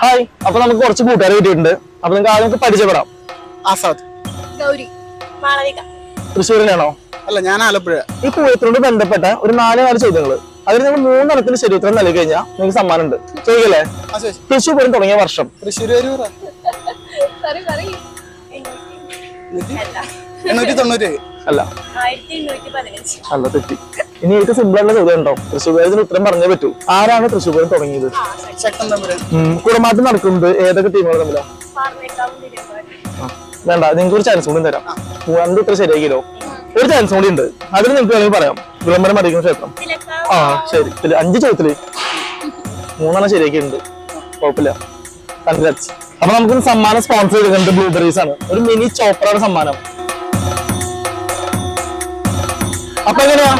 Hi, അപ്പൊ നമുക്ക് കുറച്ച് കൂട്ടുകാരെ കിട്ടിയിട്ടുണ്ട്. അപ്പൊ നിങ്ങൾക്ക് ആദ്യം പരിചയപ്പെടാം. ആസാദ്. ഗൗരി. മാളവിക. തൃശ്ശൂരിനാണോ? അല്ല, ഞാൻ ആലപ്പുഴ. ഈ പൂരത്തിനോട് ബന്ധപ്പെട്ട ഒരു 4 ചോദ്യങ്ങൾ. അതിൽ നിങ്ങൾ 3 എണ്ണത്തിന് ശരി ഉത്തരം നൽകി കഴിഞ്ഞാൽ നിങ്ങൾക്ക് സമ്മാനം ഉണ്ട്. ചോദിക്കല്ലേ? തൃശ്ശൂർ പൂരം തുടങ്ങിയ വർഷം? തൃശ്ശൂർ 890. അല്ല, 1815. അല്ല, തെറ്റി. ഇനി ഏറ്റവും സിമ്പിൾ ആയിട്ടുള്ള ചോദ്യം ഉണ്ടോ? തൃശ്ശൂർ പൂരത്തിന് ഉത്തരം പറഞ്ഞേ പറ്റൂ. ആരാണ് തൃശ്ശൂർ പൂരം തുടങ്ങിയത്? ശക്തൻ തമ്പുരാൻ. കുടമാറ്റം നടക്കുന്നത് ഏതൊക്കെ ടീമുകൾ തമ്മിലാ? വേണ്ട, നിങ്ങൾക്ക് ഒരു ചാൻസ് കൂടി തരാം. 2 ഉത്തരം ശരിയാക്കിയല്ലോ. ഒരു ചാൻസ് കൂടി ഉണ്ട്. അതിന് നിങ്ങൾക്ക് വേണമെങ്കിൽ പറയാം. വിളംബരം മടിക്കുന്ന ക്ഷേത്രം. ആ, ശരി. 5 ചോദ്യത്തില് 3 ശരിയാക്കിയിട്ടുണ്ട്. കുഴപ്പമില്ല. കൺഗ്രാറ്റ്സ്. അപ്പൊ നമുക്ക് സമ്മാനം സ്പോൺസർ ചെയ്തിട്ടുണ്ട് ബ്ലൂബെറീസ് ആണ്. ഒരു മിനി ചോപ്പറാണ് സമ്മാനം. അപ്പൊ എങ്ങനെയാ?